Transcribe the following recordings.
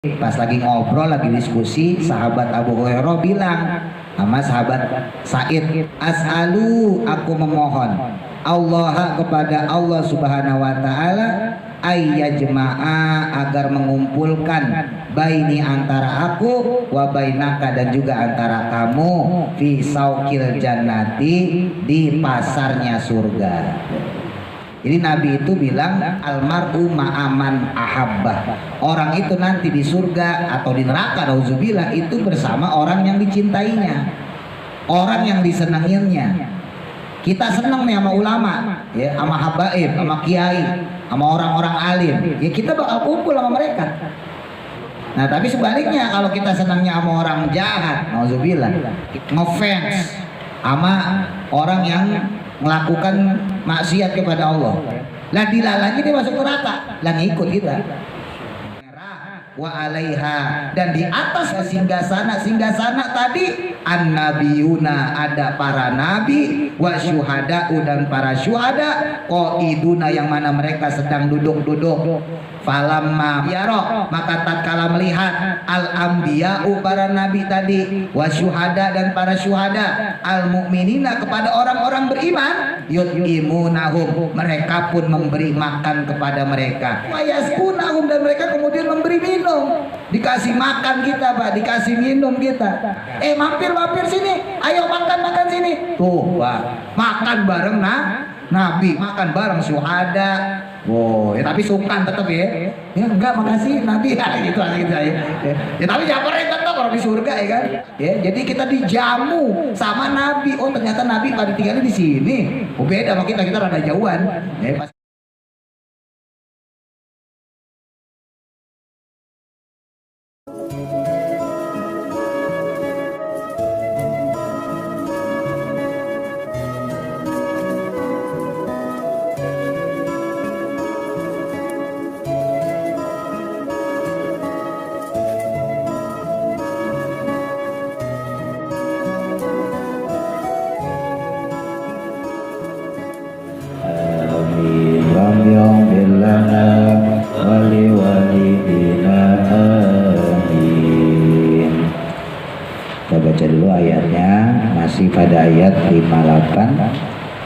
Pas lagi ngobrol, lagi diskusi, sahabat Abu Hurairah bilang sama sahabat Said, as'alu, aku memohon Allah kepada Allah Subhanahu wa taala ayyajma'a, agar mengumpulkan baini, antara aku, wa bainaka, dan juga antara kamu, fi sauqil jannati, di pasarnya surga. Jadi Nabi itu bilang almar'u ma'aman ahabbah, orang itu nanti di surga atau di neraka nauzubillah itu bersama orang yang dicintainya, orang yang disenanginya. Kita senang nih sama ulama, ya, sama habaib, sama kiai, sama orang-orang alim, ya kita bakal kumpul sama mereka. Nah tapi sebaliknya kalau kita senangnya sama orang jahat, nauzubillah, ngefans sama orang yang melakukan maksiat kepada Allah, lah dilalanya dia masuk neraka, lah ngikut kita. Wa alaiha, dan di atas singgasana tadi annabiyuna, ada para nabi, wa syuhada'u, dan para syuhada, qaiduna, yang mana mereka sedang duduk-duduk. Falamma yara, maka tatkala melihat al anbiya'u, para nabi tadi, wa syuhada, dan para syuhada, al mu'minina, kepada orang-orang beriman, yut'imunahum, mereka pun memberi makan kepada mereka, wa yasqunahum, dan mereka kemudian memberi minum. Dikasih makan kita, Pak, dikasih minum kita. Mampir sini, ayo makan sini. Tuh, Pak, makan bareng nabi, makan bareng syuhada. Oh, ya tapi sungkan tetap ya. Ya enggak, makasih Nabi ya, gitu aja gitu ya. Ya tapi jawabannya tetap orang di surga ya kan. Ya, jadi kita dijamu sama Nabi. Oh, ternyata Nabi pada tinggalnya di sini. Oh, beda sama kita rada jauhan. Ya, baca dulu ayatnya, masih pada ayat 58.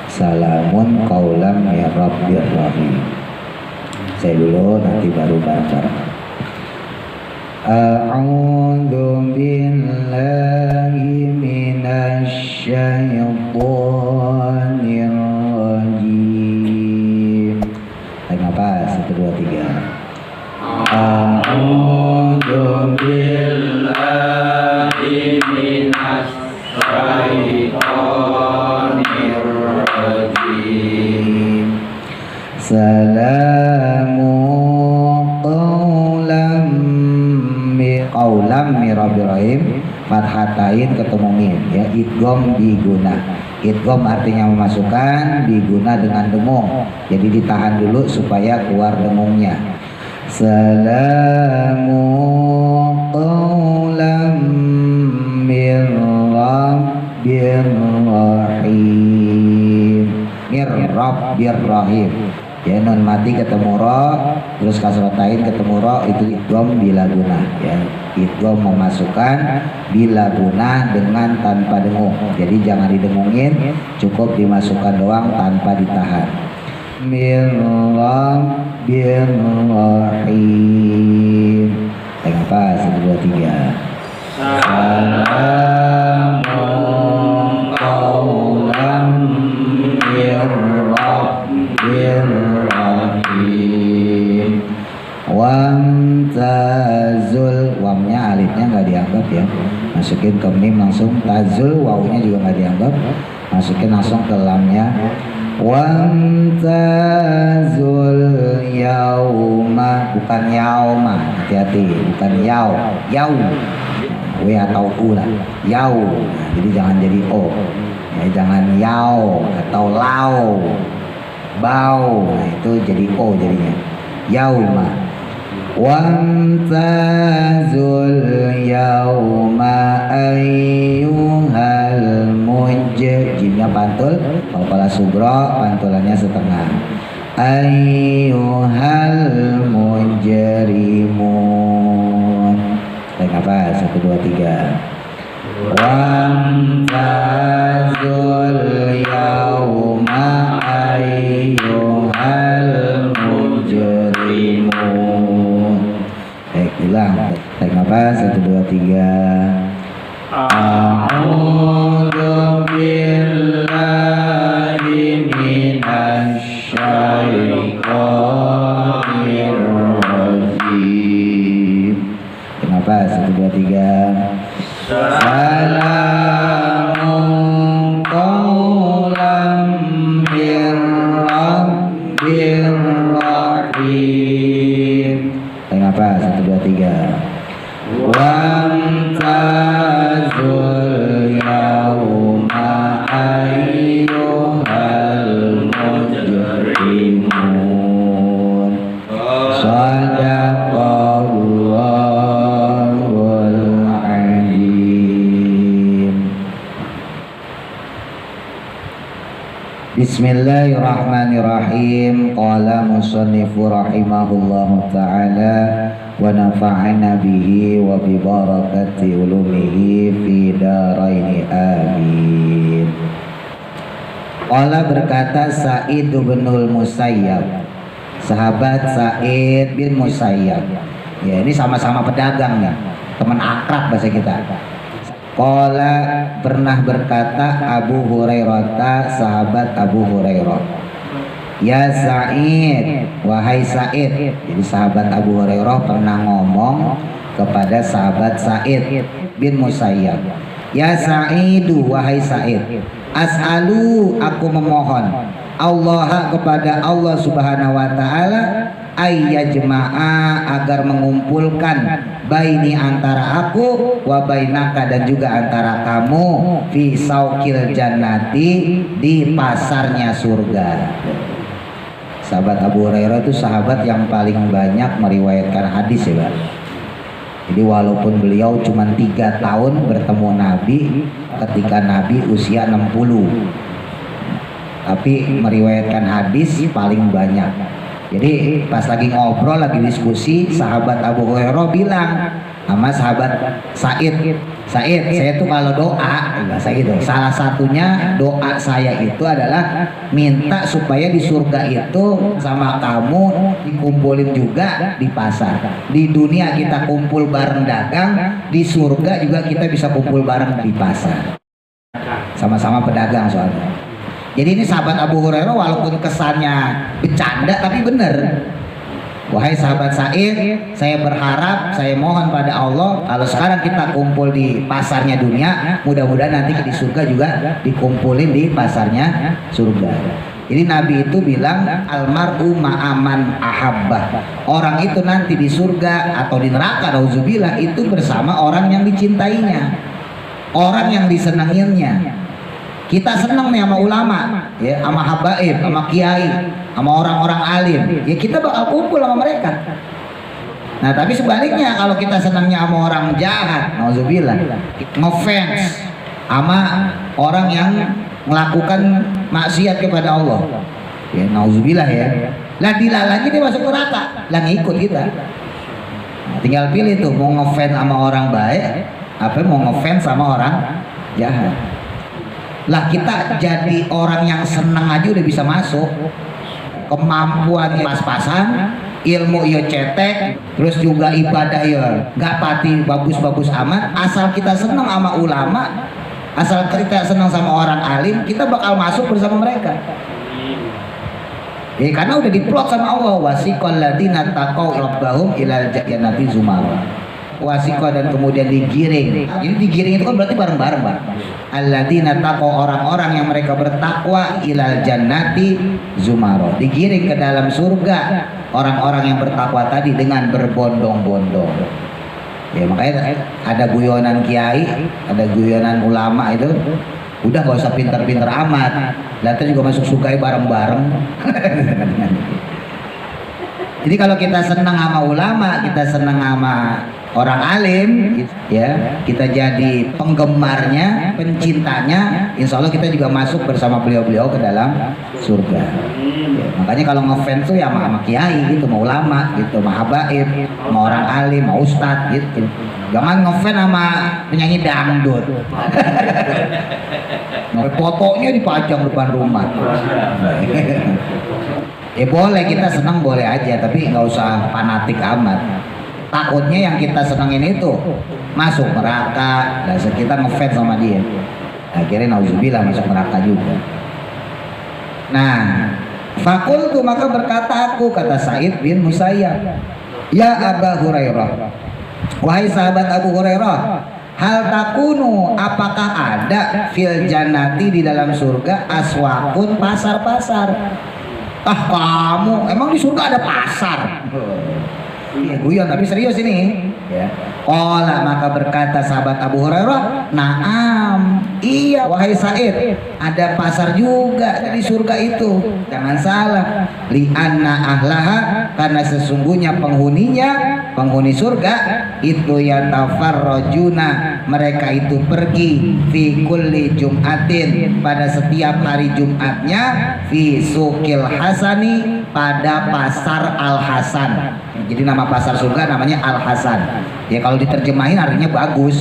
Salamun qaulam min rabbir rahim. Saya dulu, nanti baru bareng-bareng. A'udzu billahi minasy syaithanir rajim. Tarik nafas, 1 2 3. A'udzu billahi minasy syaitonir rajim. Salamu qaulam min rabbir rahim, fathatain ketemu mim, ya, idgham diguna. Idgham artinya memasukkan, diguna dengan dengung, jadi ditahan dulu supaya keluar dengungnya. Salamu qaulam min rabbir rahim, mir rabbir rahim, ya, nun mati ketemu ro, terus kasrotain ketemu ro, itu idgham bila guna, ya, idgham memasukkan bila guna dengan tanpa dengung, jadi jangan didengungin, cukup dimasukkan doang tanpa ditahan. Mir rabbir rahim. Tarik nafas, 1 2 3. Salamun qaulam min rabbir rahim. Wamtazul, wamnya alifnya nggak dianggap ya, masukin ke mim langsung. Tazul, wawunya juga nggak dianggap, masukin langsung ke lamnya. Wamtazul yauma, bukan yauma, hati-hati, bukan yau w atau u lah, yau, nah, jadi jangan jadi o, ya, jangan yau atau lau, bau, nah, itu jadi o jadinya, yauma. Wamtazul yauma ayyuhal jimnya pantul, kalau subro pantulannya setengah. Ayyuhal mujrimun, 1 2 3. Wamtazul yauma ayyuhal mujrimun. Baik, ulang. Tarik nafas 1 2 3. A'udzu billahi minasy syaithanir rajim. Kenapa? 1 2 3. Salamun qawlan mir rabbir rahim. Kenapa? 1 2 3. Wamtazul yauma ayyuhal mujrimun. Shadaqallahul azim. Bismillahirrahmanirrahim. Qala musannifu rahimahullahu ta'ala wa nafa'ana bihi wa bi barakati ulumihi fi daraini amin. Qala berkata Sa'id bin Musayyab, sahabat Sa'id bin Musayyab. Ya, ini sama-sama pedagang nih, teman akrab bahasa kita. Qala pernah berkata Abu Hurairah, sahabat Abu Hurairah. Ya Sa'id, wahai Sa'id. Jadi sahabat Abu Hurairah pernah ngomong kepada sahabat Sa'id bin Musayyab. Ya Sa'idu, wahai Sa'id, as'alu, aku memohon Allah kepada Allah Subhanahu wa ta'ala ayyajma'a, agar mengumpulkan baini, antara aku, wa bainaka, dan juga antara kamu, fi saukil jannati, di pasarnya surga. Sahabat Abu Hurairah itu sahabat yang paling banyak meriwayatkan hadis ya Pak. Jadi walaupun beliau cuma 3 tahun bertemu Nabi ketika Nabi usia 60, tapi meriwayatkan hadis paling banyak. Jadi pas lagi ngobrol, lagi diskusi, sahabat Abu Hurairah bilang sama sahabat Sa'id, Sa'id, saya tuh kalau doa, bahasa gitu, salah satunya doa saya itu adalah minta supaya di surga itu sama kamu dikumpulin juga di pasar. Di dunia kita kumpul bareng dagang, di surga juga kita bisa kumpul bareng di pasar. Sama-sama pedagang soalnya. Jadi ini sahabat Abu Hurairah walaupun kesannya bercanda tapi bener. Wahai sahabat Sa'id, saya berharap, saya mohon pada Allah, kalau sekarang kita kumpul di pasarnya dunia, mudah-mudahan nanti di surga juga dikumpulin di pasarnya surga. Jadi Nabi itu bilang almar'u ma'aman ahabbah. Orang itu nanti di surga atau di neraka, nauzubillah, itu bersama orang yang dicintainya, orang yang disenanginya. Kita senang nih sama ulama, ya, sama habaib, sama kiai, sama orang-orang alim, ya kita bakal kumpul sama mereka. Nah tapi sebaliknya kalau kita senangnya sama orang jahat, nauzubillah, ngefans sama orang yang melakukan maksiat kepada Allah, ya nauzubillah ya. Lah dilalanya dia masuk neraka, lah ngikut kita. Nah, tinggal pilih tuh mau ngefans sama orang baik, apa mau ngefans sama orang jahat. Lah kita jadi orang yang senang aja udah bisa masuk, kemampuan pas-pasan, ilmu ya cetek, terus juga ibadah ya nggak pati bagus-bagus amat. Asal kita senang sama ulama, asal kita senang sama orang alim, kita bakal masuk bersama mereka. Karena udah diplot sama Allah, wasiqal ladzina taqaw rabbahum ilal jannati zumara. Wasiqah, dan kemudian digiring. Ini digiring itu kan berarti bareng-bareng, Pak. Alladzina taqaw, orang-orang yang mereka bertakwa, ilal jannati zumara. Digiring ke dalam surga orang-orang yang bertakwa tadi dengan berbondong-bondong. Ya makanya ada guyonan kiai, ada guyonan ulama itu. Udah gak usah pinter-pinter amat. Lalu juga masuk surga bareng-bareng. Jadi kalau kita senang sama ulama, kita senang sama orang alim, ya, kita jadi penggemarnya, pencintanya, insya Allah kita juga masuk bersama beliau-beliau ke dalam surga. Ya, makanya kalau ngefans tuh ya sama kiai gitu, mau ulama gitu, sama habaib, mau orang alim, mau ustadz gitu. Jangan ngefans sama penyanyi dangdut. Fotonya dipajang depan rumah. Ya boleh, kita senang boleh aja, tapi nggak usah fanatik amat. Takutnya yang kita senangin itu masuk neraka, dan kita ngefans sama dia, akhirnya nauzubillah masuk neraka juga. Nah, fakultu, maka berkata aku, kata Sa'id bin Musayyab, ya Aba Hurairah, wahai sahabat Abu Hurairah, hal takunu, apakah ada fil jannati, di dalam surga, aswakun, pasar-pasar. Ah kamu, emang di surga ada pasar? Iya guyon, tapi serius ini. Ya. Qala, maka berkata sahabat Abu Hurairah, naam, iya wahai Sa'id, ada pasar juga di surga itu. Jangan salah. Li'anna ahlaha, karena sesungguhnya penghuni surga itu yatafarrajuna, mereka itu pergi fi kulli jum'atin, pada setiap hari Jumatnya, fi suqil hasani, pada pasar Al Hasan. Jadi nama pasar surga namanya Al Hasan. Ya kalau diterjemahin artinya bagus.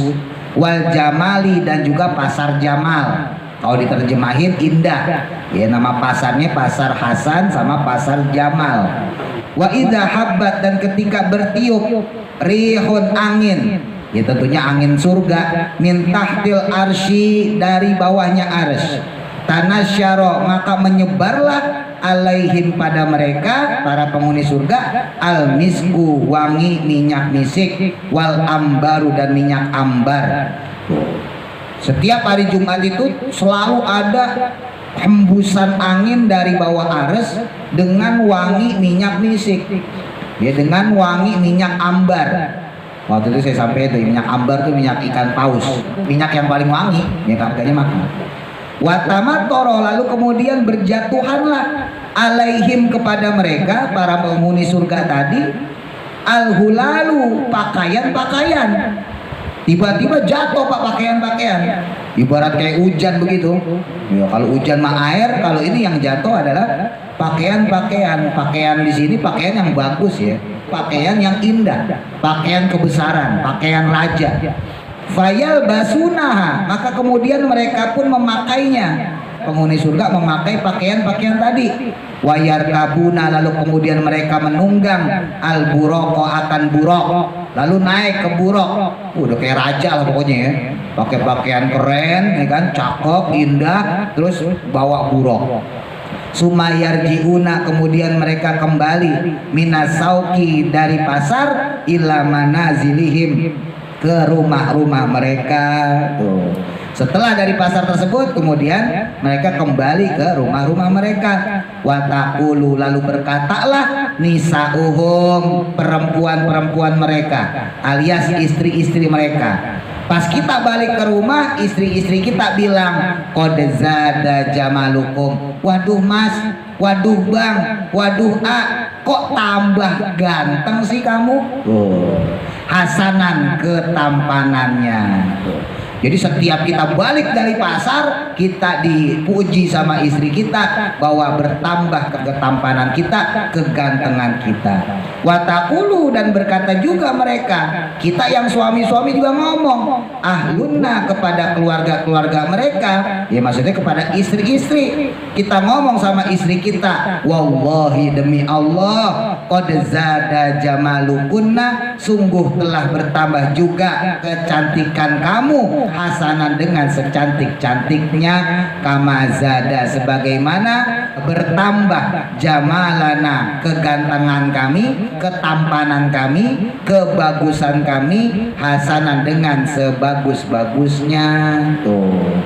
Wal Jamali, dan juga pasar Jamal. Kalau diterjemahin indah. Ya nama pasarnya pasar Hasan sama pasar Jamal. Wa idza habbat, dan ketika bertiup rihun, angin. Ya tentunya angin surga, min tahtil arsy, dari bawahnya arsy. Tanasyaro, maka menyebarlah alaihim, pada mereka para penghuni surga, al misku, wangi minyak misik, wal ambaru, dan minyak ambar. Setiap hari Jumat itu selalu ada hembusan angin dari bawah ares dengan wangi minyak misik, ya, dengan wangi minyak ambar. Waktu itu saya sampai itu minyak ambar itu minyak ikan paus, minyak yang paling wangi, ya harganya mahal. Watamatoro, lalu kemudian berjatuhanlah alaihim, kepada mereka para penghuni surga tadi, al-hulalu, pakaian-pakaian. Tiba-tiba jatuh pak pakaian-pakaian, ibarat kayak hujan begitu. Ya, kalau hujan mah air, kalau ini yang jatuh adalah pakaian-pakaian. Pakaian di sini pakaian yang bagus ya, pakaian yang indah, pakaian kebesaran, pakaian raja. Fayal basunaha, maka kemudian mereka pun memakainya. Penghuni surga memakai pakaian-pakaian tadi. Wayar kabuna, lalu kemudian mereka menunggang al buroko, akan burok, lalu naik ke burok. Udah kayak raja lah pokoknya ya, pakai pakaian keren ya kan, cakep, indah, terus bawa burok. Sumayarjiuna, kemudian mereka kembali, minasauki, dari pasar, ila manazilihim, ke rumah-rumah mereka. Tuh. Setelah dari pasar tersebut, kemudian mereka kembali ke rumah-rumah mereka. Watakulu, lalu berkatalah nisauhum, perempuan-perempuan mereka, alias istri-istri mereka. Pas kita balik ke rumah, istri-istri kita bilang, qad zada jamalukum. Waduh mas, waduh bang, waduh a, kok tambah ganteng sih kamu? Hasanan, ketampanannya. Jadi setiap kita balik dari pasar, kita dipuji sama istri kita bahwa bertambah ketampanan kita, kegantengan kita. Watakulu, dan berkata juga mereka, kita yang suami-suami juga ngomong, ahlunna, kepada keluarga-keluarga mereka, ya maksudnya kepada istri-istri. Kita ngomong sama istri kita, wallahi, demi Allah, qad zada jamalukunna, sungguh telah bertambah juga kecantikan kamu, hasanan, dengan secantik-cantiknya, kama zada, sebagaimana bertambah jamalana, kegantengan kami, ketampanan kami, kebagusan kami, hasanan, dengan sebagus-bagusnya. Tuh,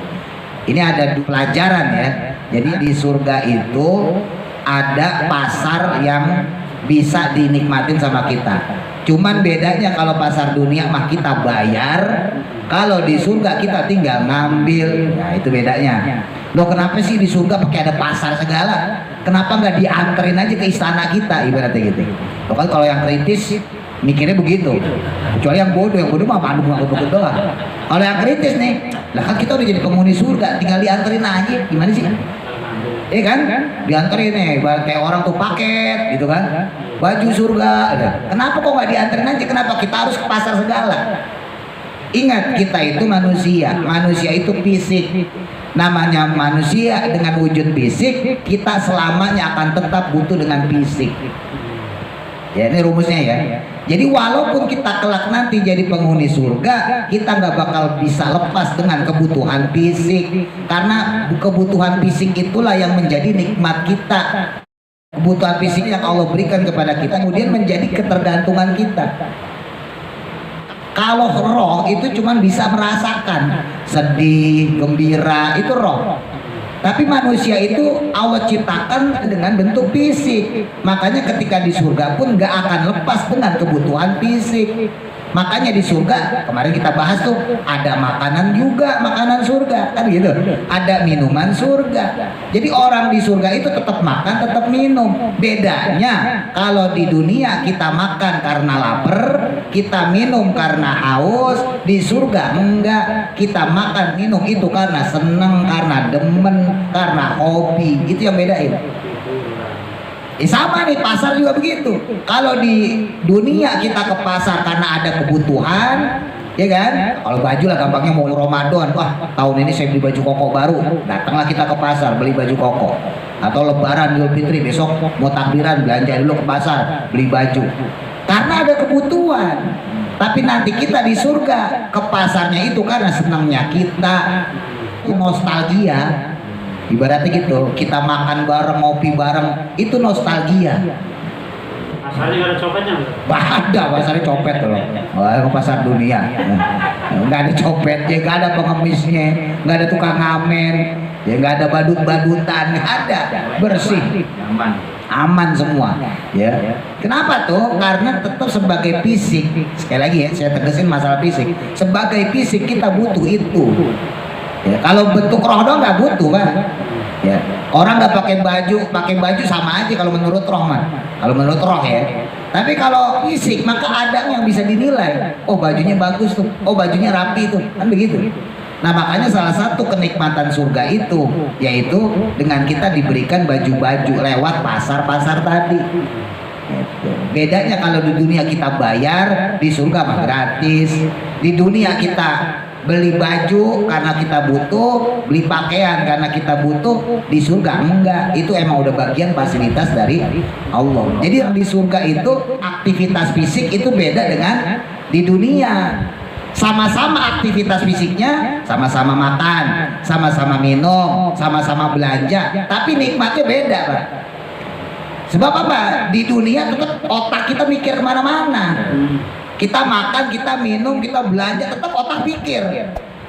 ini ada pelajaran ya. Jadi di surga itu ada pasar yang bisa dinikmatin sama kita. Cuman bedanya kalau pasar dunia mah kita bayar, kalau di surga kita tinggal ngambil. Nah itu bedanya. Loh kenapa sih di surga pakai ada pasar segala? Kenapa nggak dianterin aja ke istana kita, ibaratnya gitu. Loh kan kalau yang kritis Mikirnya begitu. Kecuali yang bodoh mah manduk doang. Kalau yang kritis nih, lah kan kita udah jadi penghuni surga, tinggal dianterin aja. Gimana sih? Kan? Dianterin nih, kayak orang tuh paket gitu kan. Baju surga. Kenapa kok nggak dianterin aja? Kenapa kita harus ke pasar segala? Ingat, kita itu manusia. Manusia itu fisik. Namanya manusia dengan wujud fisik, kita selamanya akan tetap butuh dengan fisik. Ya, ini rumusnya ya. Jadi walaupun kita kelak nanti jadi penghuni surga, kita nggak bakal bisa lepas dengan kebutuhan fisik. Karena kebutuhan fisik itulah yang menjadi nikmat kita. Kebutuhan fisik yang Allah berikan kepada kita kemudian menjadi ketergantungan kita. Kalau roh itu cuma bisa merasakan sedih, gembira, itu roh. Tapi manusia itu Allah ciptakan dengan bentuk fisik. Makanya ketika di surga pun gak akan lepas dengan kebutuhan fisik. Makanya di surga kemarin kita bahas tuh ada makanan juga, makanan surga kan gitu. Ada minuman surga. Jadi orang di surga itu tetap makan, tetap minum. Bedanya kalau di dunia kita makan karena lapar, kita minum karena haus. Di surga enggak, kita makan minum itu karena seneng, karena demen, karena hobi. Itu yang bedain. Sama nih, pasar juga begitu. Kalau di dunia kita ke pasar karena ada kebutuhan, ya kan? Kalau baju lah gampangnya mau Ramadan, wah tahun ini saya beli baju koko baru, datanglah kita ke pasar beli baju koko. Atau Lebaran, Idul Fitri, besok mau takbiran, belanja dulu ke pasar beli baju. Karena ada kebutuhan. Tapi nanti kita di surga ke pasarnya itu karena senangnya kita, nostalgia. Ibaratnya gitu, kita makan bareng, ngopi bareng, itu nostalgia. Pasarnya nggak ada copetnya? Ada, pasarnya copet loh. Oh, pasar dunia. Nggak ada copetnya, nggak ada pengemisnya, nggak ada tukang ngamen, ya nggak ada badut-badutan, nggak ada, bersih, aman semua. Ya. Kenapa tuh? Karena tetap sebagai fisik. Sekali lagi ya, saya tegasin masalah fisik. Sebagai fisik kita butuh itu. Ya, kalau bentuk roh doang nggak butuh kan? Ya, orang nggak pakai baju sama aja kalau menurut roh man. Kalau menurut roh ya. Tapi kalau fisik maka ada yang bisa dinilai. Oh bajunya bagus tuh, oh bajunya rapi tuh, kan begitu. Nah makanya salah satu kenikmatan surga itu yaitu dengan kita diberikan baju-baju lewat pasar-pasar tadi. Bedanya kalau di dunia kita bayar, di surga mah gratis. Di dunia kita beli baju karena kita butuh, beli pakaian karena kita butuh, di surga enggak. Itu emang udah bagian fasilitas dari Allah. Jadi di surga itu aktivitas fisik itu beda dengan di dunia. Sama-sama aktivitas fisiknya, sama-sama makan, sama-sama minum, sama-sama belanja, tapi nikmatnya beda, Pak. Sebab apa? Di dunia tuh otak kita mikir kemana-mana. Kita makan, kita minum, kita belanja, tetap otak pikir.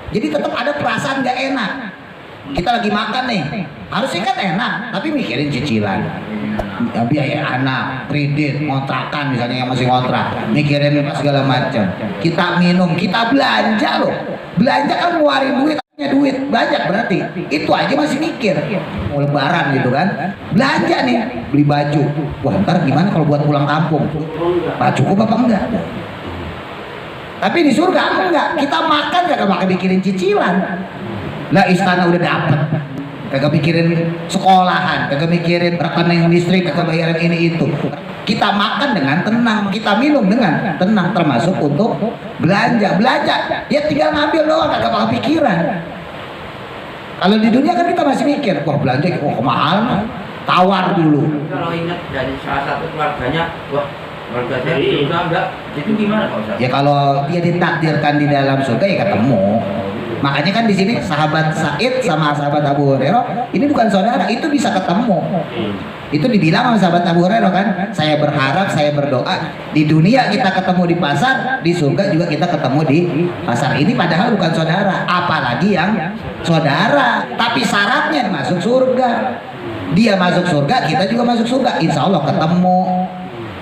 Jadi tetap ada perasaan gak enak. Kita lagi makan nih, harusnya kan enak, tapi mikirin cicilan, biaya anak, kredit, kontrakan misalnya yang masih kontrak, mikirin segala macam. Kita minum, kita belanja loh. Belanja kan ngeluarin duit banyak berarti. Itu aja masih mikir. Mau lebaran gitu kan. Belanja nih, beli baju. Wah ntar gimana kalau buat pulang kampung? Pak cukup apa enggak? Tapi di surga enggak, kita makan kagak pakai mikirin cicilan. Lah istana udah dapet, kagak mikirin sekolahan, kagak mikirin rekening listrik, kagak bayaran ini itu. Kita makan dengan tenang, kita minum dengan tenang, termasuk untuk belanja. Ya tinggal ngambil doang, kagak pakai pikiran. Kalau di dunia kan kita masih mikir, wah belanja, wah kemahalan, tawar dulu. Kalau ingat dari salah satu keluarganya, wah keluarga saya di surga enggak, itu gimana Pak Ustaz? Ya kalau dia ditakdirkan di dalam surga ya ketemu. Makanya kan di sini sahabat Said sama sahabat Abu Hurairah ini bukan saudara, itu bisa ketemu. Itu dibilang sama sahabat Abu Hurairah kan, saya berharap, saya berdoa di dunia kita ketemu di pasar, di surga juga kita ketemu di pasar. Ini padahal bukan saudara, apalagi yang saudara. Tapi syaratnya masuk surga. Dia masuk surga, kita juga masuk surga. Insya Allah ketemu.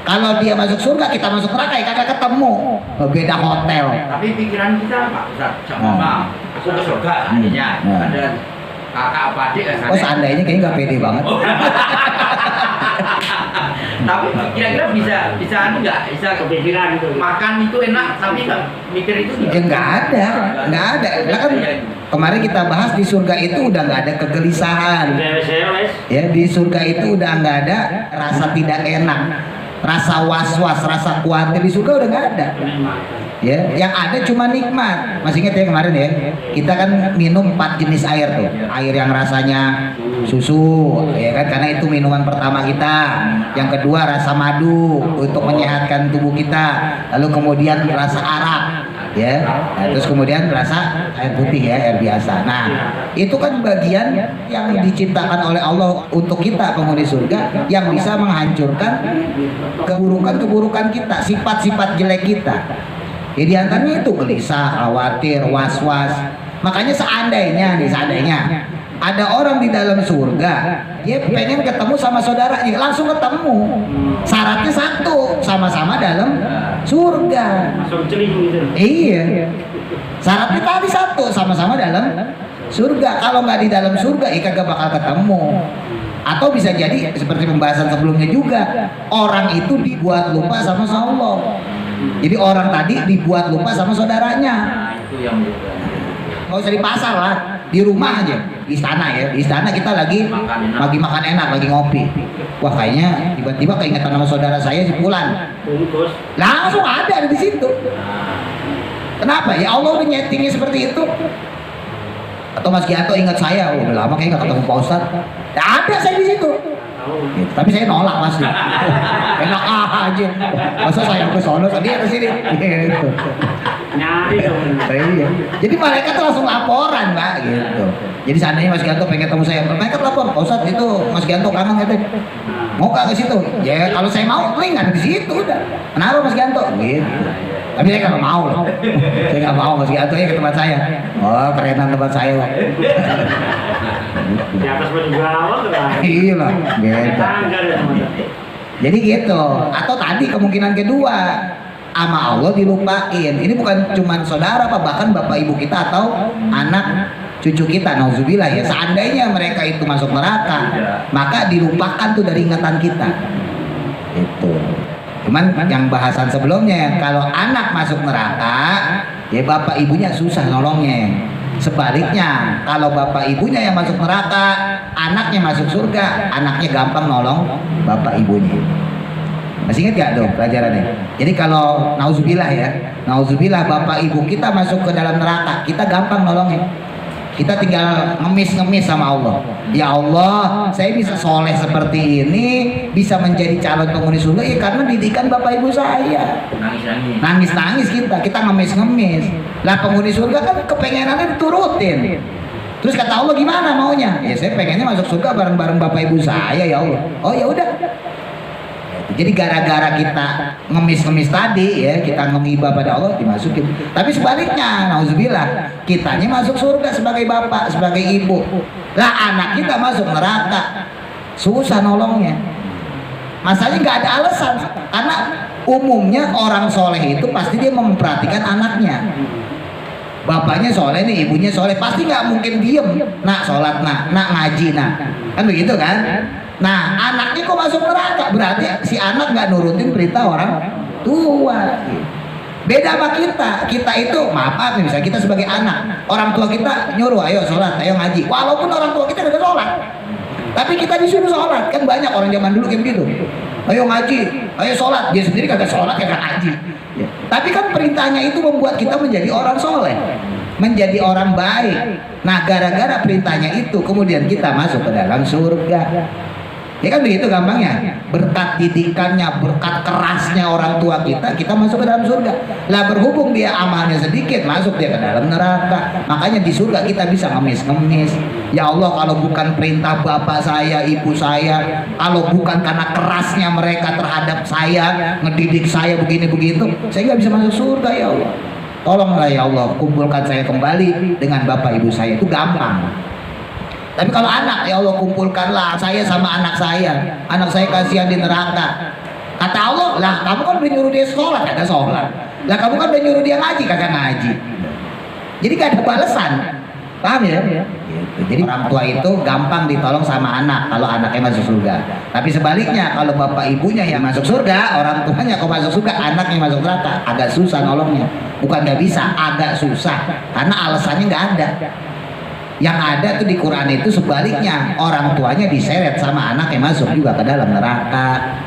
Kalau dia masuk surga, kita masuk neraka, ya kagak ketemu. Beda hotel. Tapi pikiran kita Pak Ustaz, sama aku ke surga seandainya ada kakak apa adik. Oh seandainya kayaknya nggak pede banget. Tapi kira-kira bisa anu nggak? Bisa Kepikiran itu. makan itu enak, tapi nggak mikir itu Ya nggak ada. Lah kan kemarin kita bahas di surga itu udah nggak ada kegelisahan. Sewes. Ya di surga itu udah nggak ada rasa tidak enak, rasa was-was, rasa khawatir. Di surga udah nggak ada. Ya, yang ada cuma nikmat. Masih ingat ya kemarin ya? Kita kan minum 4 jenis air tuh. Air yang rasanya susu, ya kan? Karena itu minuman pertama kita. Yang kedua rasa madu untuk menyehatkan tubuh kita. Lalu kemudian rasa arak, ya. Nah, terus kemudian rasa air putih ya, air biasa. Nah, itu kan bagian yang diciptakan oleh Allah untuk kita penghuni surga yang bisa menghancurkan keburukan-keburukan kita, sifat-sifat jelek kita. Ya di antaranya itu gelisah, khawatir, was-was. Makanya seandainya ada orang di dalam surga, dia pengen ketemu sama saudaranya, langsung ketemu. Syaratnya satu, sama-sama dalam surga. Masuk celing gitu. Iya. Syaratnya tadi satu, sama-sama dalam surga. Kalau nggak di dalam surga, kagak bakal ketemu. Atau bisa jadi seperti pembahasan sebelumnya juga, orang itu dibuat lupa sama Allah. Jadi orang tadi dibuat lupa sama saudaranya. Nah, itu yang Nggak usah di pasar lah, di rumah aja, di istana ya. Di istana kita lagi makan enak, lagi ngopi. Wah kayaknya tiba-tiba keingetan sama saudara saya si Pulan. Bungkus. Langsung ada di situ. Kenapa? Ya Allah udah nyetingnya seperti itu. Atau Mas Gianto ingat saya, oh, udah lama kayak nggak ketemu Pak Ustadz. Ya ada saya di situ. Gitu. Tapi saya nolak pasti. Enak aja. Masa saya ke sono, dia ke sini. Gitu. Nyari dong. Iya. Jadi malaikat tuh langsung laporan, Mbak, gitu. Jadi seandainya Mas Gianto pengen ketemu saya, malaikat lapor, Pak Ustadz itu Mas Gianto kangen gitu. Mau ke situ? Ya kalau saya mau, link ada di situ udah. Kenapa Mas Gianto? Gitu. Tapi saya nggak mau loh. Saya nggak mau Mas Gianto ya ke tempat saya. Oh kerenan tempat saya Pak. Di atas baju gawang kan. Iya lah, gitu. Tangga deh teman. Jadi gitu. Atau tadi kemungkinan kedua, sama Allah dilupain. Ini bukan cuma saudara Pak, bahkan bapak ibu kita atau anak cucu kita. Nauzubillah ya. Seandainya mereka itu masuk neraka, maka dilupakan tuh dari ingatan kita. Itu. Cuman yang bahasan sebelumnya, kalau anak masuk neraka, ya bapak ibunya susah nolongnya. Sebaliknya, kalau bapak ibunya yang masuk neraka, anaknya masuk surga, anaknya gampang nolong bapak ibunya. Masih ingat gak dong pelajarannya? Jadi kalau nauzubillah ya, nauzubillah bapak ibu kita masuk ke dalam neraka, kita gampang nolongnya. Kita tinggal ngemis-ngemis sama Allah. Ya Allah, saya bisa soleh seperti ini, bisa menjadi calon penghuni surga, ya karena didikan bapak ibu saya. Nangis-nangis kita ngemis-ngemis. Lah penghuni surga kan kepengenannya diturutin. Terus kata Allah gimana maunya? Ya saya pengennya masuk surga bareng-bareng bapak ibu saya ya Allah. Oh ya udah. Jadi gara-gara kita ngemis-ngemis tadi ya, kita ngibah pada Allah dimasukin. Tapi sebaliknya, nauzubillah, kitanya masuk surga sebagai bapak, sebagai ibu. Lah anak kita masuk neraka, susah nolongnya. Masalahnya nggak ada alasan, karena umumnya orang soleh itu pasti dia memperhatikan anaknya. Bapaknya soleh nih, ibunya soleh, pasti nggak mungkin diem. Nak sholat, nak ngaji, nak, kan begitu kan? Nah anaknya kok masuk neraka, berarti si anak nggak nurutin perintah orang tua. Beda sama kita itu maaf nih, misalnya kita sebagai anak, orang tua kita nyuruh ayo sholat, ayo ngaji, walaupun orang tua kita udah sholat, tapi kita disuruh sholat. Kan banyak orang zaman dulu kayak begitu, ayo ngaji, ayo sholat, dia sendiri kagak sholat, kagak ngaji ya. Tapi kan perintahnya itu membuat kita menjadi orang soleh, menjadi orang baik. Nah gara-gara perintahnya itu kemudian kita masuk ke dalam surga. Ya kan begitu gampangnya. Berkat didikannya, berkat kerasnya orang tua kita masuk ke dalam surga. Lah berhubung dia amalnya sedikit, masuk dia ke dalam neraka. Makanya di surga kita bisa ngemis-ngemis. Ya Allah, kalau bukan perintah bapak saya, ibu saya, kalau bukan karena kerasnya mereka terhadap saya, ngedidik saya begini begitu, saya nggak bisa masuk surga ya Allah. Tolonglah ya Allah, kumpulkan saya kembali dengan bapak ibu saya. Itu gampang. Tapi kalau anak, ya Allah kumpulkanlah saya sama anak saya kasihan di neraka. Kata Allah, lah kamu kan udah nyuruh dia sholat, kagak sholat. Lah kamu kan udah nyuruh dia ngaji, kagak ngaji. Jadi gak ada balasan. Paham ya? Gitu. Jadi orang tua itu gampang ditolong sama anak kalau anaknya masuk surga. Tapi sebaliknya kalau bapak ibunya yang masuk surga, orang tuanya kok masuk surga, anaknya masuk neraka, agak susah nolongnya. Bukan nggak bisa, agak susah karena alasannya nggak ada. Yang ada tuh di Quran itu sebaliknya, orang tuanya diseret sama anak yang masuk juga ke dalam neraka.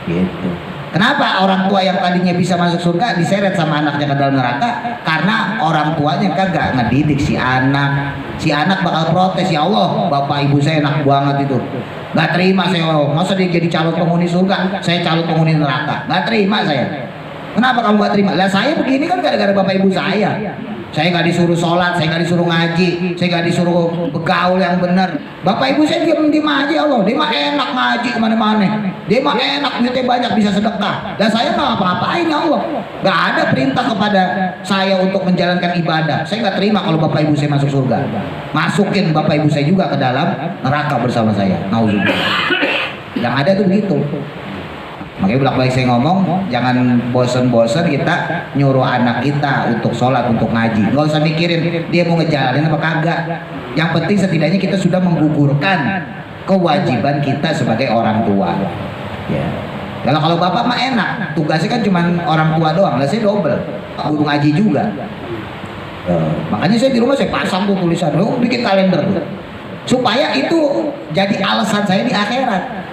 Gitu. Kenapa orang tua yang tadinya bisa masuk surga diseret sama anaknya ke dalam neraka? Karena orang tuanya kagak ngedidik si anak. Si anak bakal protes, ya Allah, bapak ibu saya enak banget itu. Gak terima saya, masa dia jadi calon penghuni surga, saya calon penghuni neraka. Gak terima saya. Kenapa kamu gak terima? Lah saya begini kan gara-gara bapak ibu saya. Saya nggak disuruh sholat, saya nggak disuruh ngaji, saya nggak disuruh bergaul yang benar. Bapak ibu saya diam aja, Allah. Dia mah enak ngaji kemana-mana. Dia mah enak, duitnya banyak, bisa sedekah. Dan saya nggak apa-apain, ya Allah. Nggak ada perintah kepada saya untuk menjalankan ibadah. Saya nggak terima kalau bapak ibu saya masuk surga. Masukin bapak ibu saya juga ke dalam neraka bersama saya. Nauzubillah. Yang ada tuh begitu. Makanya bolak-balik saya ngomong, jangan bosen-bosen kita nyuruh anak kita untuk sholat, untuk ngaji. Nggak usah mikirin dia mau ngejalanin apa kagak. Yang penting setidaknya kita sudah menggugurkan kewajiban kita sebagai orang tua. Ya. Kalau bapak mah enak, tugasnya kan cuma orang tua doang. Lah saya double, guru ngaji juga. Makanya saya di rumah saya pasang tuh tulisan, bikin kalender tuh, supaya itu jadi alasan saya di akhirat.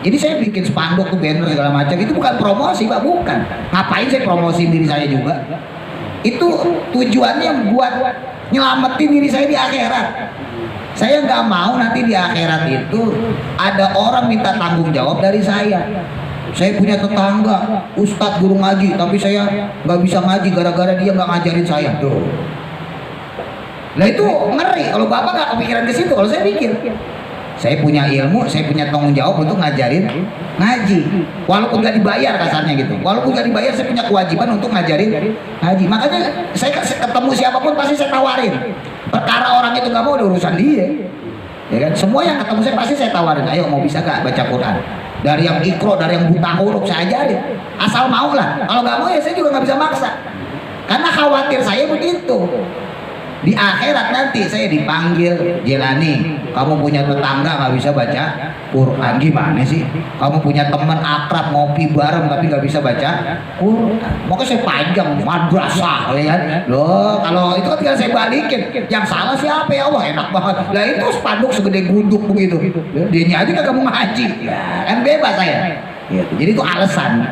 Jadi saya bikin spanduk tuh, banner segala macam, itu bukan promosi Pak, bukan. Ngapain saya promosiin diri saya juga? Itu tujuannya buat nyelamatin diri saya di akhirat. Saya nggak mau nanti di akhirat itu ada orang minta tanggung jawab dari saya. Saya punya tetangga, ustadz guru ngaji, tapi saya nggak bisa ngaji gara-gara dia nggak ngajarin saya. Tuh. Nah itu ngeri, kalau bapak nggak kepikiran ke situ, kalau saya pikir. Saya punya ilmu, saya punya tanggung jawab untuk ngajarin ngaji. Walaupun nggak dibayar kasarnya gitu. Walaupun nggak dibayar, saya punya kewajiban untuk ngajarin ngaji. Makanya saya ketemu siapapun pasti saya tawarin. Perkara orang itu nggak mau, urusan dia. Ya kan? Semua yang ketemu saya pasti saya tawarin. Ayo mau bisa gak baca Quran? Dari yang ikro, dari yang buta huruf saya ajarin. Asal mau lah. Kalau nggak mau ya saya juga nggak bisa maksa. Karena khawatir saya begitu. Di akhirat nanti saya dipanggil, Jelani, kamu punya tetangga nggak bisa baca Quran, gimana sih? Kamu punya teman akrab ngopi bareng tapi nggak bisa baca Quran. Maka saya panjang madrasah, ya kan? Loh, kalau itu kan tinggal saya balikin. Yang salah siapa ya Allah? Enak banget. Lah itu spanduk segede gunduk begitu. Dia aja kagak mau ngaji. Ya, kan bebas saya. Gitu. Jadi itu alasan.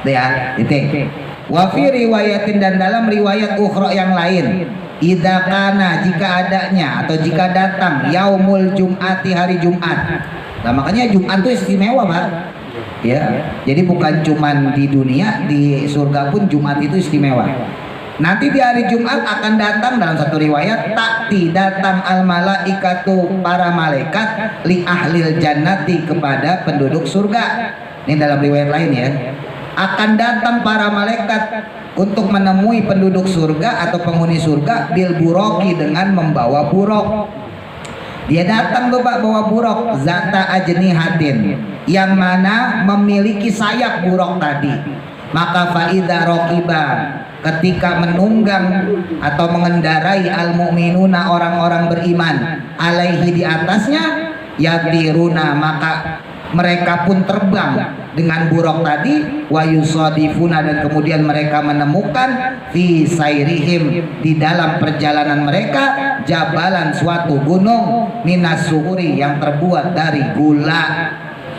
Ya, itu. Wa fi riwayatin, dan dalam riwayat ukhra yang lain, idza kana, jika adanya atau jika datang yaumul jum'ati, hari Jumat. Nah makanya Jumat itu istimewa Pak. Ya, jadi bukan cuman di dunia, di surga pun Jumat itu istimewa. Nanti di hari Jumat akan datang, dalam satu riwayat, takti, datang al malaikatu, para malaikat, li ahlil jannati, kepada penduduk surga. Ini dalam riwayat lain ya. Akan datang para malaikat untuk menemui penduduk surga atau penghuni surga bil buroki, dengan membawa burok. Dia datang bawa burok, zata ajnihatin, yang mana memiliki sayap burok tadi. Maka faida rokiba, ketika menunggang atau mengendarai al mu'minuna, orang-orang beriman, alaihi, di atasnya, yatiruna, maka mereka pun terbang dengan buruk tadi, wa yusadifuna, dan kemudian mereka menemukan fi sairihim, di dalam perjalanan mereka, jabalan, suatu gunung, minas suhuri, yang terbuat dari gula.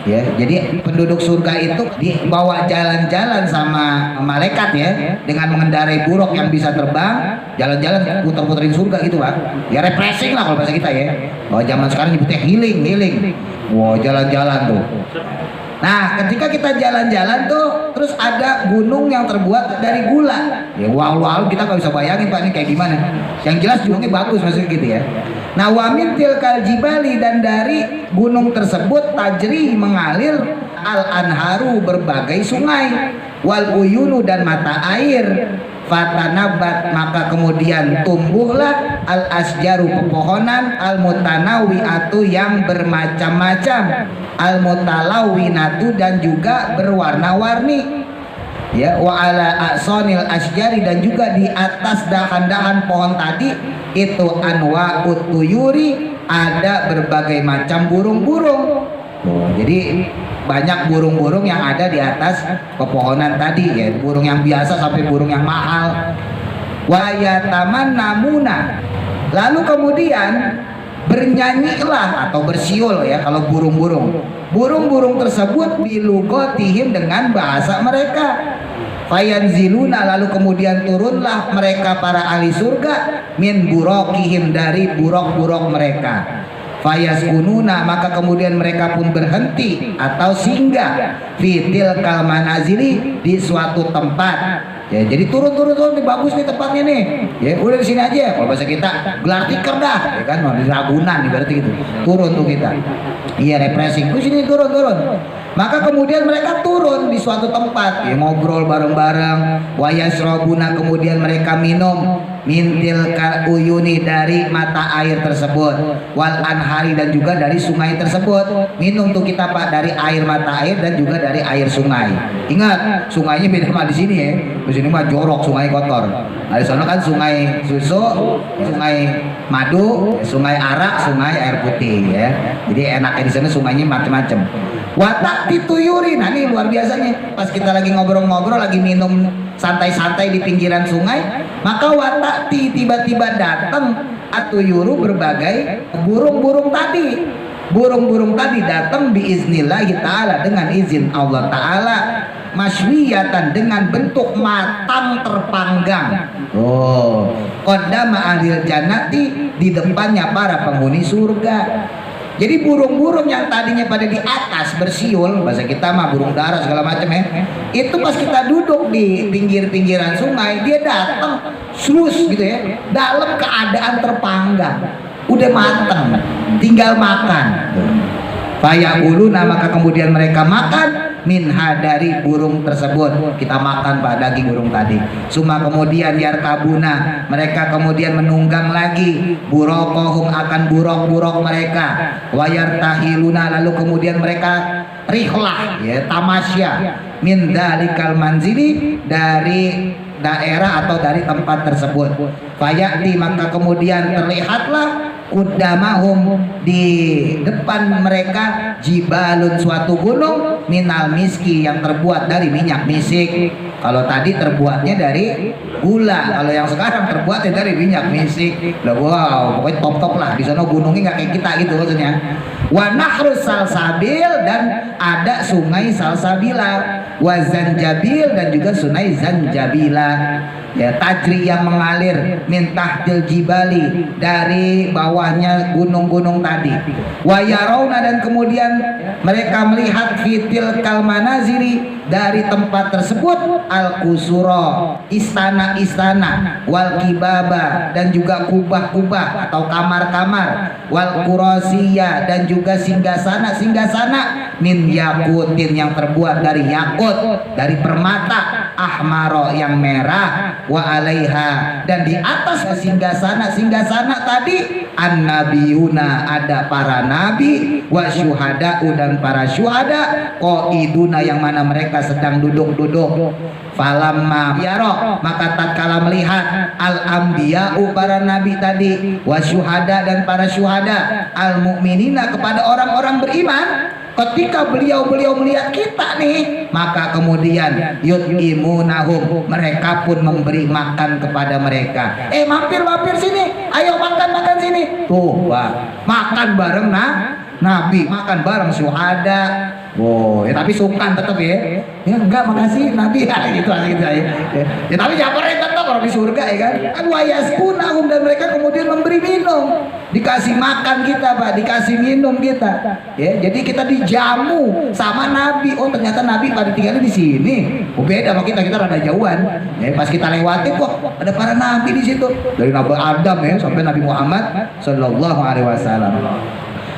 Ya, jadi penduduk surga itu dibawa jalan-jalan sama malaikat ya, dengan mengendarai buruk yang bisa terbang, jalan-jalan puter-puterin surga gitu Pak. Ya refreshing lah kalau bahasa kita ya. Bahwa zaman sekarang nyebutnya healing. Wow, jalan-jalan tuh. Nah, ketika kita jalan-jalan tuh, terus ada gunung yang terbuat dari gula. Ya wow, kita nggak bisa bayangin Pak ini kayak gimana. Yang jelas gunungnya bagus maksudnya gitu ya. Nah, wa min tilkal jibali, dan dari gunung tersebut, tajri, mengalir, al anharu, berbagai sungai, wal uyunu, dan mata air, fatanabat, maka kemudian tumbuhlah al asjaru, pepohonan, al mutanawiatu, yang bermacam-macam, al mutalawinatu, dan juga berwarna-warni. ya, wa ala a'sonil asjari, dan juga di atas dahan-dahan pohon tadi itu anwa'ut tuyuri, ada berbagai macam burung-burung. Jadi banyak burung-burung yang ada di atas pepohonan tadi, ya, burung yang biasa sampai burung yang mahal. Wa yatamannamuna, lalu kemudian bernyanyilah atau bersiul, ya, kalau burung-burung tersebut bilugotihim, dengan bahasa mereka. Fayanziluna, lalu kemudian turunlah mereka para ahli surga min burokihim, dari burok-burok mereka. Fayaskununa, maka kemudian mereka pun berhenti atau singgah fitil kalmanazili, di suatu tempat, ya. Jadi turun nih, bagus nih tempatnya nih, ya, udah di sini aja. Kalau bahasa kita gelar tikar dah, ya kan, di Ragunan berarti gitu. Turun tuh kita, iya, refreshing tuh sini, turun. Maka kemudian mereka turun di suatu tempat, ya, ngobrol bareng-bareng. Wayasrobuna, kemudian mereka minum mintil uyuni, dari mata air tersebut, wal anhari, dan juga dari sungai tersebut. Minum tuh kita Pak, dari air mata air dan juga dari air sungai. Ingat, sungainya beda sama di sini, ya. Di sini mah jorok, sungai kotor. Nah, di sana kan sungai susu, sungai madu, sungai arak, sungai air putih, ya. Jadi enaknya di sana sungainya macam-macam. Watak dituyuri, nah ini luar biasanya. Pas kita lagi ngobrol-ngobrol, lagi minum santai-santai di pinggiran sungai, maka watakti, tiba-tiba datang atuyuru, berbagai burung-burung tadi. Burung-burung tadi datang biiznillahi ta'ala, dengan izin Allah Ta'ala, masywiyatan, dengan bentuk matang terpanggang. Qaddama ahlil jannati, di depannya para penghuni surga. Jadi burung-burung yang tadinya pada di atas bersiul, bahasa kita mah burung dara segala macam, ya, itu pas kita duduk di pinggir-pinggiran sungai, dia datang slus gitu, ya, dalam keadaan terpanggang, udah matang, tinggal makan. Fayaquluna, maka kemudian mereka makan minha, dari burung tersebut. Kita makan Pak daging burung tadi. Suma kemudian yarkabuna, mereka kemudian menunggang lagi burokohum, akan burok-burok mereka. Wayartahiluna, lalu kemudian mereka rihlah, ya, tamasya min dalikal manzili, dari daerah atau dari tempat tersebut. Fayati, maka kemudian terlihatlah qudamahum, di depan mereka, jibalun, suatu gunung, minal miski, yang terbuat dari minyak misik. Kalau tadi terbuatnya dari gula, kalau yang sekarang terbuatnya dari minyak misik. Wow, pokoknya top-top lah. Di sana gunungnya nggak kayak kita gitu maksudnya. Wa nahrus salsabil, dan ada sungai salsabila. Wa zanjabil, dan juga sungai zanjabila, ya, tajri, yang mengalir min tahtil jibali, dari bawahnya gunung-gunung tadi. Wa yarawna, dan kemudian mereka melihat fitil kalmanaziri, dari tempat tersebut, al kusuro, istana-istana, wal kibaba, dan juga kubah-kubah atau kamar-kamar, wal kurosiyah, dan juga singgasana min yakutin, yang terbuat dari yakut, dari permata, ahmaro, yang merah, wa alaiha, dan di atas singgasana tadi annabiyuna, ada para nabi, wa syuhada'u, dan para syuhada, qaiduna, yang mana mereka sedang duduk-duduk. Falamma yaro, maka tatkala melihat al-anbiya'u, para nabi tadi, wa syuhada, dan para syuhada, al-mu'minina, kepada orang-orang beriman, ketika beliau melihat kita nih, maka kemudian yut'imunahum, mereka pun memberi makan kepada mereka. Mampir sini, ayo makan sini. Tuh Pak, makan bareng nabi, makan bareng syuhada. Wow, ya, tapi sungkan tetap, ya. Ya enggak, makasih nabi, ya, gitu aja. Ya, tapi jawabannya tetap orang di surga, ya kan. Wayaskunahum, dan mereka kemudian memberi minum, dikasih makan kita Pak, dikasih minum kita, ya. Jadi kita dijamu sama nabi. Oh, ternyata nabi pada tinggalnya di sini. Oh, beda sama kita rada jauhan. Ya, pas kita lewati kok ada para nabi di situ, dari Nabi Adam, ya, sampai Nabi Muhammad sallallahu alaihi wasallam.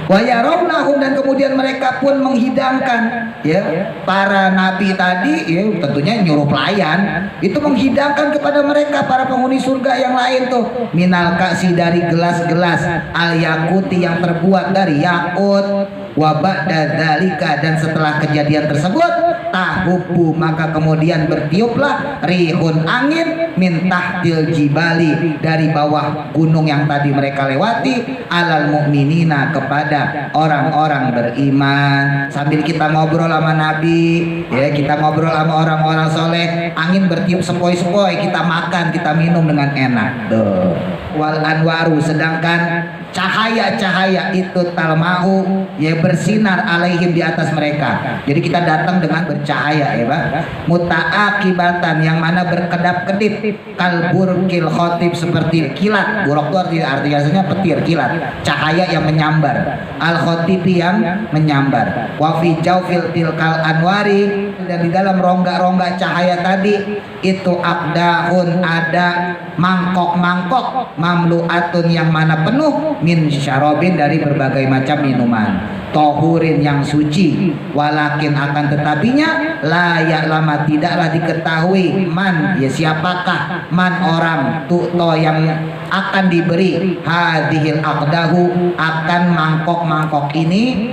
Wa yarawnahum, dan kemudian mereka pun menghidangkan, ya, para nabi tadi, ya, tentunya nyuruh pelayan itu menghidangkan kepada mereka para penghuni surga yang lain tuh, minal kasi, dari gelas-gelas, al yakuti, yang terbuat dari yakut. Wa ba'da dzalika, dan setelah kejadian tersebut, tahubu maka kemudian bertiuplah rihun angin min tahtil jibali dari bawah gunung yang tadi mereka lewati alal mu'minina kepada orang-orang beriman. Sambil kita ngobrol sama Nabi, ya kita ngobrol sama orang-orang soleh, angin bertiup sepoi-sepoi, kita makan, kita minum dengan enak. Tuh. Wal anwaru sedangkan cahaya-cahaya itu talmahu ya bersinar alaihim di atas mereka. Jadi kita datang dengan bercahaya ya Pak. Muta'akibatan yang mana berkedap-kedip kalburkil khotib seperti kilat. Buruk itu artinya petir kilat. Cahaya yang menyambar. Al khotibi yang menyambar. Wa fi jawfil tilkal anwari dan di dalam rongga-rongga cahaya tadi itu akdahun ada mangkok-mangkok mamluatun yang mana penuh min syarobin dari berbagai macam minuman tohurin yang suci walakin akan tetapinya layak lama tidaklah diketahui man ya siapakah man orang tu'to yang akan diberi hadhil akdahu akan mangkok-mangkok ini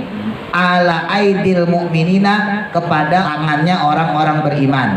ala aidil mu'minina kepada tangannya orang-orang beriman.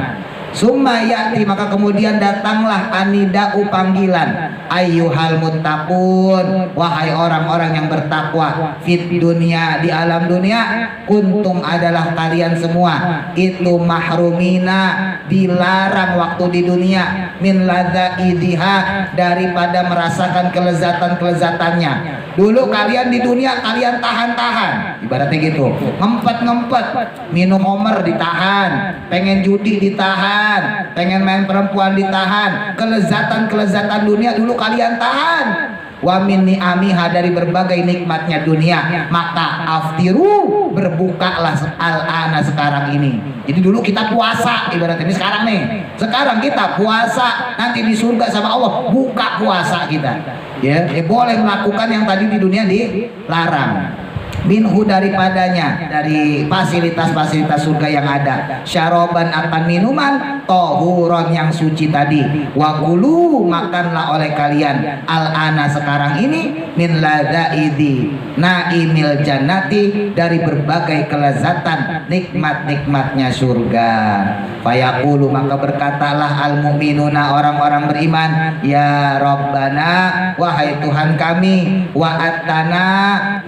Summa ya'ti maka kemudian datanglah anida'u panggilan ayyuhal muttaqun wahai orang-orang yang bertakwa fit dunia di alam dunia kuntum adalah kalian semua itu mahrumina dilarang waktu di dunia min ladza'idiha daripada merasakan kelezatan-kelezatannya. Dulu kalian di dunia kalian tahan-tahan ibaratnya gitu, ngempet-ngempet, minum homer ditahan, pengen judi ditahan, pengen main perempuan ditahan, kelezatan-kelezatan dunia dulu kalian tahan. Wa min ni'amiha dari berbagai nikmatnya dunia maka aftiru berbukalah al-ana sekarang ini. Jadi dulu kita puasa ibaratnya ini sekarang nih. Sekarang kita puasa nanti di surga sama Allah buka puasa kita. Ya, boleh melakukan yang tadi di dunia dilarang. Minhu daripadanya dari fasilitas-fasilitas surga yang ada syaroban akan minuman tohuron yang suci tadi wakulu makanlah oleh kalian al-ana sekarang ini min ladzaidi naimil jannati dari berbagai kelezatan nikmat-nikmatnya surga. Fayaqulu maka berkatalah al mu'minuna orang-orang beriman ya Rabbana wahai Tuhan kami wa'atana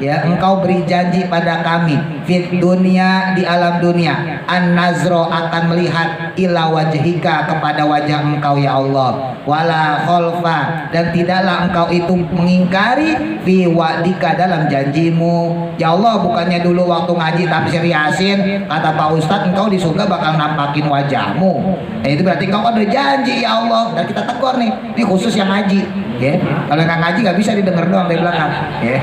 ya engkau beri janji pada kami fit dunia di alam dunia an nazro akan melihat ila wajhika kepada wajah engkau ya Allah wala kholfa dan tidaklah engkau itu mengingkari fi wa'dika dalam janjimu ya Allah. Bukannya dulu waktu ngaji tafsir Yasin kata Pak Ustadz engkau di surga bakal nampakin wajahmu, itu berarti engkau ada janji ya Allah. Dan kita tegur nih, ini khusus yang ngaji ya. Kalau nggak ngaji nggak bisa didengar doang dari belakang ya.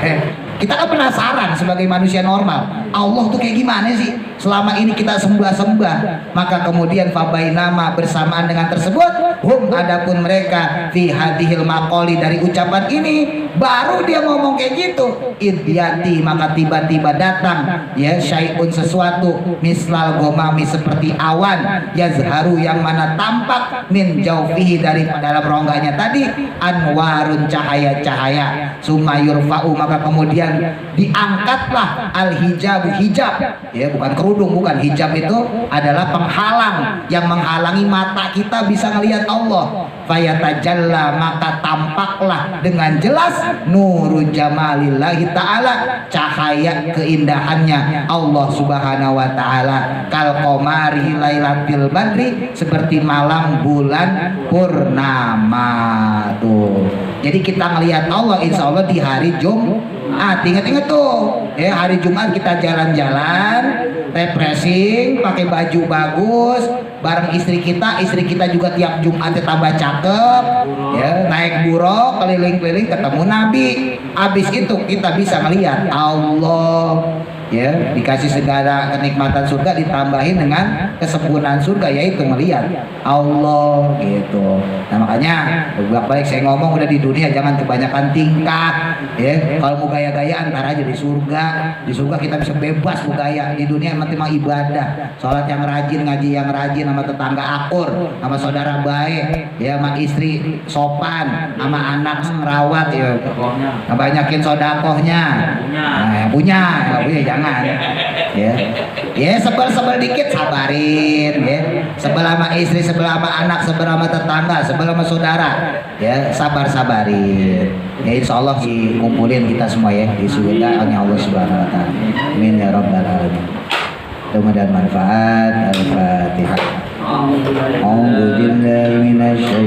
Kita kan penasaran sebagai manusia normal, Allah tuh kayak gimana sih selama ini kita sembah-sembah. Maka kemudian fabainama bersamaan dengan tersebut hum adapun mereka fi hadhil maqali dari ucapan ini baru dia ngomong kayak gitu idyati maka tiba-tiba datang ya syai'un sesuatu mislal gomami seperti awan yazharu yang mana tampak min jaufihi dari dalam rongganya tadi anwarun cahaya-cahaya summa yurfa'u maka kemudian diangkatlah al-hijab hijab ya bukan kerudung bukan hijab itu adalah penghalang yang menghalangi mata kita bisa ngelihat Allah. Fayatajalla maka tampaklah dengan jelas nuru jamalillahi ta'ala cahaya keindahannya Allah subhanahu wa ta'ala kal qamari lailatil badri seperti malam bulan purnama tuh. Jadi kita ngelihat Allah insya Allah di hari Jumat. Ingat-ingat tuh ya hari Jumat kita jalan-jalan refreshing pakai baju bagus bareng istri kita juga tiap Jumat tambah cakep ya naik buruk keliling-keliling ketemu Nabi. Habis itu kita bisa melihat Allah ya dikasih segala kenikmatan surga ditambahin dengan kesempurnaan surga yaitu melihat Allah gitu. Nah makanya bolak-balik saya ngomong udah di dunia jangan kebanyakan tingkah ya. Kalau mau gaya-gaya antar aja di surga kita bisa bebas mau gaya. Di dunia emang ibadah, sholat yang rajin, ngaji yang rajin, sama tetangga akur, sama saudara baik ya, sama istri sopan, sama anak merawat ya, banyakin sodakohnya. Nah, yang punya jangan Ya sebel dikit sabarin ya. Sebel sama istri, sebel sama anak, sebel sama tetangga, sebel sama saudara. Ya, sabarin. Ya insya Allah dikumpulin kita semua ya di surga hanya Allah Subhanahu wa taala. Amin ya rabbal alamin. Mudah-mudahan manfaat. Al-Fatihah. A'udzu billahi minasy